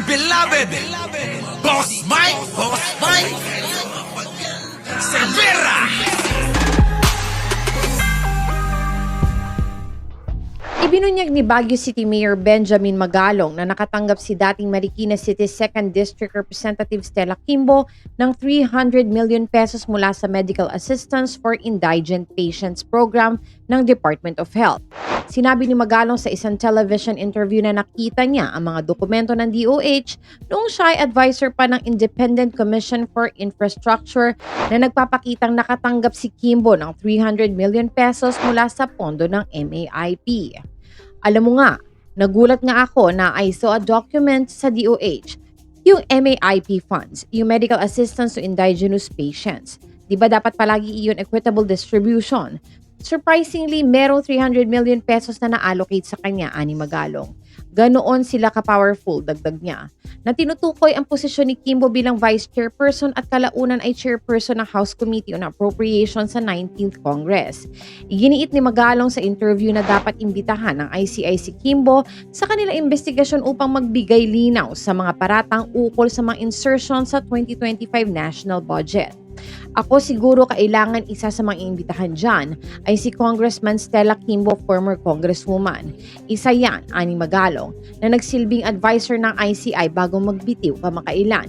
Our beloved Boss Mike Cervera. Ibinunyag ni Baguio City Mayor Benjamin Magalong na nakatanggap si dating Marikina City 2nd District Representative Stella Kimbo ng 300 million pesos mula sa Medical Assistance for Indigent Patients Program ng Department of Health. Sinabi ni Magalong sa isang television interview na nakita niya ang mga dokumento ng DOH noong siya ay advisor pa ng Independent Commission for Infrastructure na nagpapakitang nakatanggap si Kimbo ng 300 million pesos mula sa pondo ng MAIP. Alam mo nga, nagulat nga ako na I saw a document sa DOH, yung MAIP funds, yung Medical Assistance to Indigenous Patients. Di ba dapat palagi iyon equitable distribution? Surprisingly, merong 300 million pesos na na-allocate sa kanya, ani Magalong. Ganoon sila ka-powerful, dagdag niya, na tinutukoy ang posisyon ni Kimbo bilang Vice Chairperson at kalaunan ay Chairperson ng House Committee on Appropriations sa 19th Congress. Iginiit ni Magalong sa interview na dapat imbitahan ng ICI si Kimbo sa kanilang investigasyon upang magbigay linaw sa mga paratang ukol sa mga insertion sa 2025 national budget. Ako siguro kailangan isa sa mga imbitahan dyan ay si Congressman Stella Kimbo, former Congresswoman. Isa yan, ani Magalong, na nagsilbing advisor ng ICI bago magbitiw kamakailan.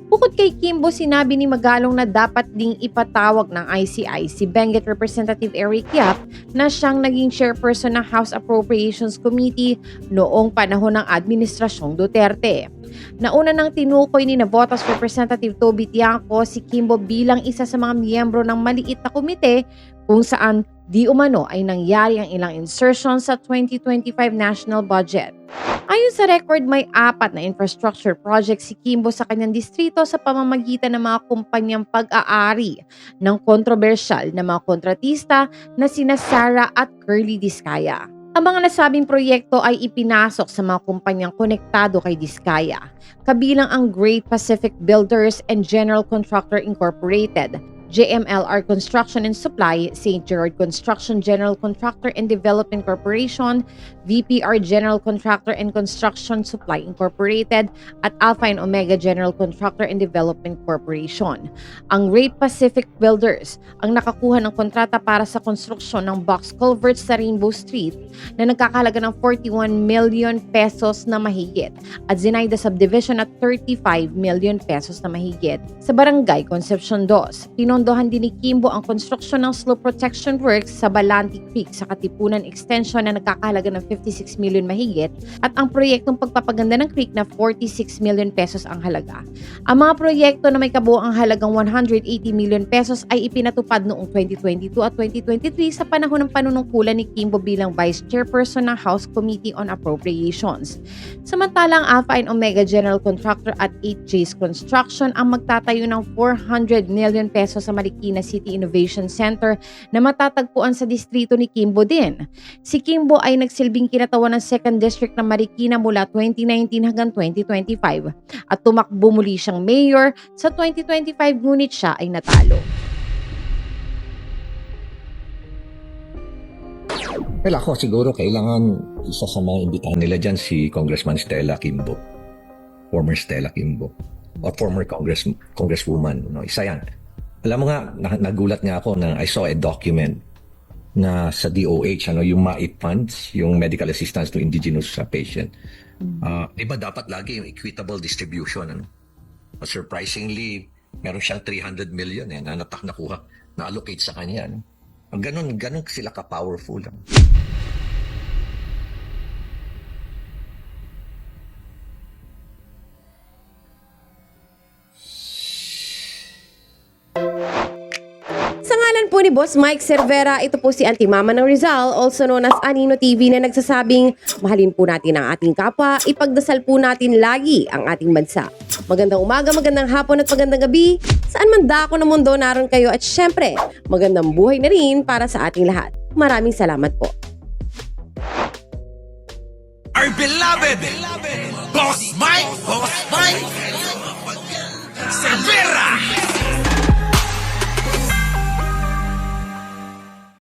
Bukod kay Kimbo, sinabi ni Magalong na dapat ding ipatawag ng ICI si Benguet Representative Eric Yap na siyang naging chairperson ng House Appropriations Committee noong panahon ng Administrasyong Duterte. Nauna nang tinukoy ni Navotas Representative Toby Tiangco si Kimbo bilang isa sa mga miyembro ng maliit na komite kung saan di umano ay nangyari ang ilang insertions sa 2025 national budget. Ayon sa record, may 4 na infrastructure projects si Kimbo sa kanyang distrito sa pamamagitan ng mga kumpanyang pag-aari ng kontrobersyal na mga kontratista na sina Sara at Curly Diskaya. Ang mga nasabing proyekto ay ipinasok sa mga kumpanyang konektado kay Diskaya, kabilang ang Great Pacific Builders and General Contractor Incorporated, JMLR Construction and Supply, St. Gerard Construction General Contractor and Development Corporation, VPR General Contractor and Construction Supply Incorporated, at Alpha and Omega General Contractor and Development Corporation. Ang Great Pacific Builders ang nakakuha ng kontrata para sa konstruksyon ng box culverts sa Rainbow Street na nagkakahalaga ng 41 million pesos na mahigit at Zenaida Subdivision at 35 million pesos na mahigit sa Barangay Concepcion 2. Pinondohan din ni Kimbo ang konstruksyon ng slope protection works sa Balanti Creek sa Katipunan Extension na nagkakahalaga ng 56 million mahigit at ang proyektong pagpapaganda ng creek na 46 million pesos ang halaga. Ang mga proyekto na may kabuoang halagang 180 million pesos ay ipinatupad noong 2022 at 2023 sa panahon ng panunungkulan ni Kimbo bilang Vice Chairperson ng House Committee on Appropriations. Samantalang Alpha and Omega General Contractor at 8J's Construction ang magtatayo ng 400 million pesos sa Marikina City Innovation Center na matatagpuan sa distrito ni Kimbo din. Si Kimbo ay nagsilbing kinatawan ng 2nd District ng Marikina mula 2019 hanggang 2025 at tumakbo muli siyang mayor sa 2025 ngunit siya ay natalo. Well, ako siguro kailangan isa sa mga imbitahan nila dyan si Congressman Stella Kimbo, former Stella Kimbo, or former Congresswoman. No? Isa yan. Alam mo nga, nagulat nga ako na I saw a document na sa DOH, yung MAIP funds, yung Medical Assistance to Indigenous Patient. Di ba dapat lagi yung equitable distribution? Ano? Surprisingly, meron siyang 300 million na nakuha, na-allocate sa kanya. Ano? Ganun sila ka-powerful. Sa ngalan po ni Boss Mike Cervera, ito po si Auntie Mama ng Rizal, also known as Anino TV, na nagsasabing mahalin po natin ang ating kapwa, ipagdasal po natin lagi ang ating bansa. Magandang umaga, magandang hapon at magandang gabi, saan man dako ng mundo naroon kayo, at syempre, magandang buhay na rin para sa ating lahat. Maraming salamat po. Our beloved Boss Mike Cervera.